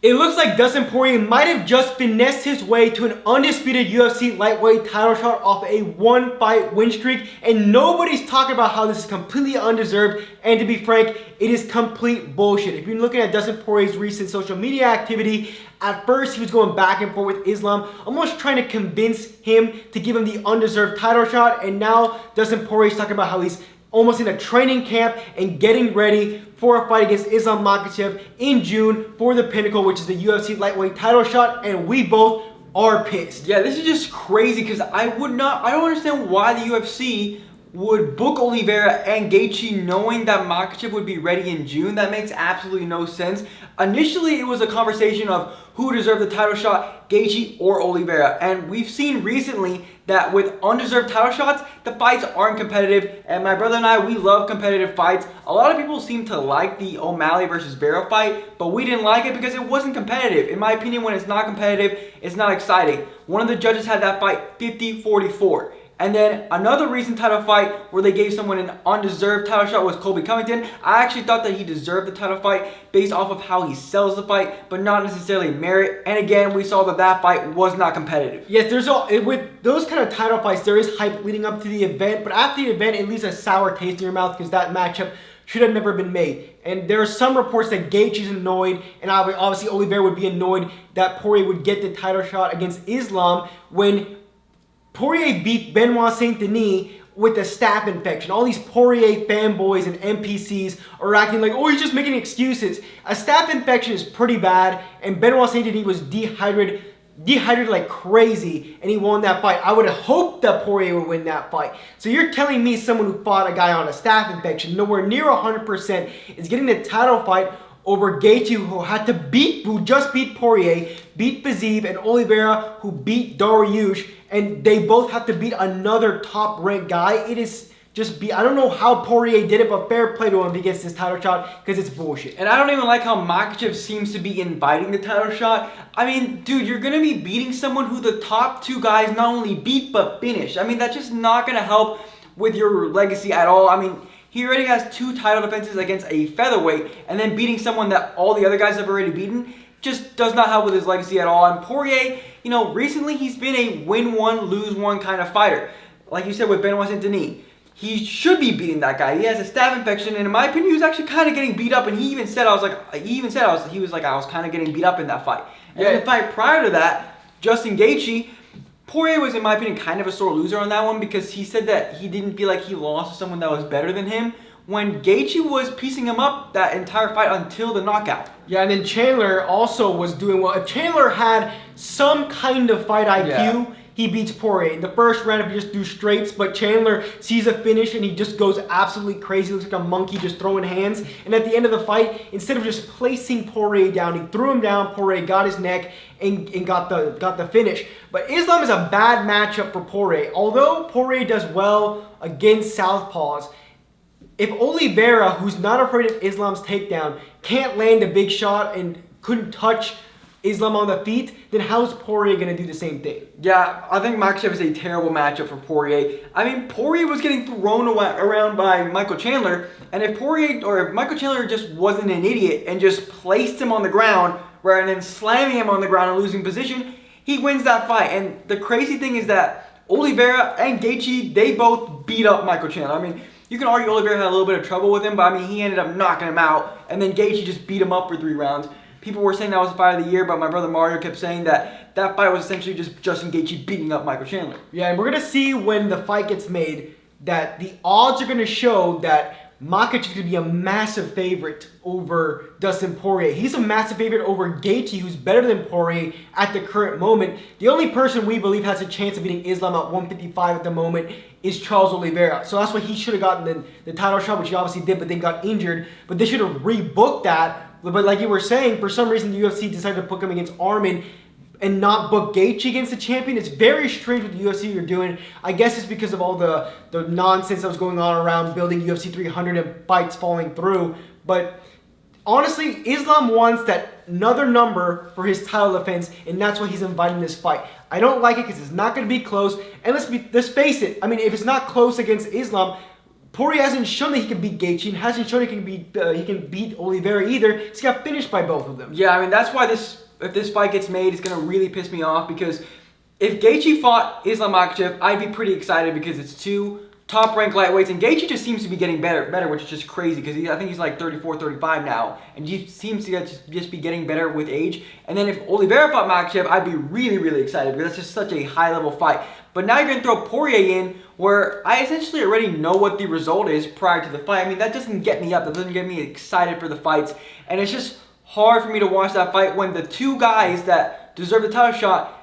It looks like Dustin Poirier might have just finessed his way to an undisputed UFC lightweight title shot off a one-fight win streak, and nobody's talking about how this is completely undeserved, and to be frank, it is complete bullshit. If you're looking at Dustin Poirier's recent social media activity, at first he was going back and forth with Islam, almost trying to convince him to give him the undeserved title shot, and now Dustin Poirier's talking about how he's almost in a training camp and getting ready for a fight against Islam Makhachev in June for the Pinnacle, which is the UFC lightweight title shot, and we both are pissed. Yeah, this is just crazy because I don't understand why the UFC would book Oliveira and Gaethje knowing that Makhachev would be ready in June. That makes absolutely no sense. Initially, it was a conversation of who deserved the title shot, Gaethje or Oliveira. And we've seen recently that with undeserved title shots, the fights aren't competitive. And my brother and I, we love competitive fights. A lot of people seem to like the O'Malley versus Vera fight, but we didn't like it because it wasn't competitive. In my opinion, when it's not competitive, it's not exciting. One of the judges had that fight 50-44. And then another recent title fight where they gave someone an undeserved title shot was Colby Covington. I actually thought that he deserved the title fight based off of how he sells the fight, but not necessarily merit. And again, we saw that that fight was not competitive. Yes, with those kind of title fights, there is hype leading up to the event, but after the event, it leaves a sour taste in your mouth because that matchup should have never been made. And there are some reports that Gaethje is annoyed, and obviously Oliveira would be annoyed that Poirier would get the title shot against Islam when Poirier beat Benoit Saint-Denis with a staph infection. All these Poirier fanboys and NPCs are acting like, oh, he's just making excuses. A staph infection is pretty bad, and Benoit Saint-Denis was dehydrated like crazy, and he won that fight. I would have hoped that Poirier would win that fight. So you're telling me someone who fought a guy on a staph infection, nowhere near 100%, is getting the title fight over Gaethje, who just beat Poirier, beat Fiziev, and Oliveira, who beat Dariush, and they both have to beat another top-ranked guy. It is just I don't know how Poirier did it, but fair play to him if he gets this title shot, because it's bullshit. And I don't even like how Makhachev seems to be inviting the title shot. I mean, dude, you're going to be beating someone who the top two guys not only beat, but finished. I mean, that's just not going to help with your legacy at all. I mean, he already has 2 title defenses against a featherweight, and then beating someone that all the other guys have already beaten just does not help with his legacy at all. And Poirier, you know, recently he's been a win one, lose one kind of fighter. Like you said with Benoit Saint-Denis, he should be beating that guy. He has a staph infection, and in my opinion, he was actually kind of getting beat up. And he even said, I was kind of getting beat up in that fight. And in the fight prior to that, Justin Gaethje, Poirier was, in my opinion, kind of a sore loser on that one because he said that he didn't feel like he lost to someone that was better than him when Gaethje was piecing him up that entire fight until the knockout. Yeah, and then Chandler also was doing well. If Chandler had some kind of fight IQ, he beats Poirier. In the first round, if you just do straights, but Chandler sees a finish and he just goes absolutely crazy. Looks like a monkey just throwing hands. And at the end of the fight, instead of just placing Poirier down, he threw him down. Poirier got his neck and got the finish. But Islam is a bad matchup for Poirier. Although Poirier does well against southpaws, if Oliveira, who's not afraid of Islam's takedown, can't land a big shot and couldn't touch Islam on the feet, then how's Poirier going to do the same thing? Yeah, I think Makhachev is a terrible matchup for Poirier. I mean, Poirier was getting thrown around by Michael Chandler, and if Michael Chandler just wasn't an idiot and just placed him on the ground rather than slamming him on the ground and losing position, he wins that fight. And the crazy thing is that Oliveira and Gaethje, they both beat up Michael Chandler. I mean, you can argue Oliveira had a little bit of trouble with him, but I mean, he ended up knocking him out, and then Gaethje just beat him up for 3 rounds. People were saying that was the fight of the year, but my brother Mario kept saying that that fight was essentially just Justin Gaethje beating up Michael Chandler. Yeah, and we're going to see when the fight gets made that the odds are going to show that Makhachev is going to be a massive favorite over Dustin Poirier. He's a massive favorite over Gaethje, who's better than Poirier at the current moment. The only person we believe has a chance of beating Islam at 155 at the moment is Charles Oliveira. So that's why he should have gotten the title shot, which he obviously did, but then got injured. But they should have rebooked that. But like you were saying, for some reason the UFC decided to book him against Arman and not book Gaethje against the champion. It's very strange what the UFC are doing. I guess it's because of all the nonsense that was going on around building UFC 300 and fights falling through. But honestly, Islam wants that another number for his title defense, and that's why he's inviting this fight. I don't like it because it's not going to be close. And let's face it. I mean, if it's not close against Islam, Poirier hasn't shown that he can beat Gaethje, and hasn't shown he can beat Oliveira either. He's got finished by both of them. Yeah, I mean, that's why if this fight gets made, it's going to really piss me off, because if Gaethje fought Islam Makhachev, I'd be pretty excited because it's two top-ranked lightweights, and Gaethje just seems to be getting better, which is just crazy because I think he's like 34, 35 now, and he seems to just be getting better with age. And then if Oliveira fought Makhachev, I'd be really, really excited because that's just such a high-level fight. But now you're going to throw Poirier in, where I essentially already know what the result is prior to the fight. I mean, that doesn't get me up. That doesn't get me excited for the fights. And it's just hard for me to watch that fight when the two guys that deserve the title shot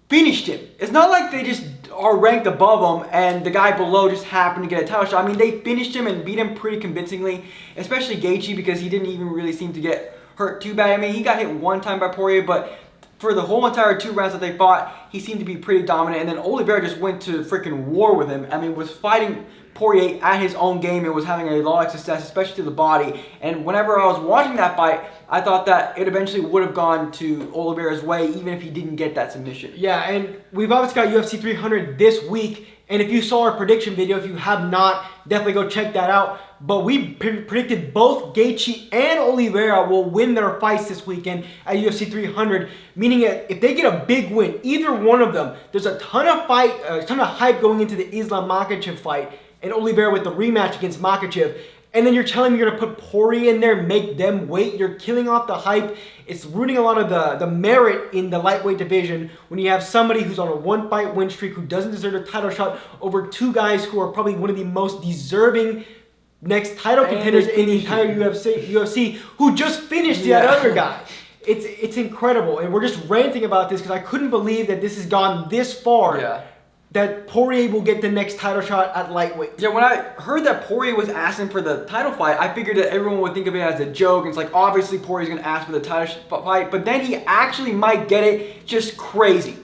finished him. It's not like they just are ranked above him and the guy below just happened to get a title shot. I mean, they finished him and beat him pretty convincingly, especially Gaethje, because he didn't even really seem to get hurt too bad. I mean, he got hit one time by Poirier, but for the whole entire 2 rounds that they fought, he seemed to be pretty dominant. And then Oliveira just went to freaking war with him. I mean, was fighting Poirier at his own game and was having a lot of success, especially to the body. And whenever I was watching that fight, I thought that it eventually would have gone to Oliveira's way, even if he didn't get that submission. Yeah, and we've obviously got UFC 300 this week. And if you saw our prediction video, if you have not, definitely go check that out. But we predicted both Gaethje and Oliveira will win their fights this weekend at UFC 300. Meaning that if they get a big win, either one of them, there's a ton of hype going into the Islam Makhachev fight and Oliveira with the rematch against Makhachev. And then you're telling me you're going to put Poirier in there, make them wait. You're killing off the hype. It's ruining a lot of the merit in the lightweight division when you have somebody who's on a 1-fight win streak who doesn't deserve a title shot over 2 guys who are probably one of the most deserving next title contenders in the entire UFC who just finished that other guy. It's incredible. And we're just ranting about this because I couldn't believe that this has gone this far. Yeah. That Poirier will get the next title shot at lightweight. Yeah, when I heard that Poirier was asking for the title fight, I figured that everyone would think of it as a joke. And it's like, obviously Poirier's going to ask for the title fight, but then he actually might get it. Just crazy.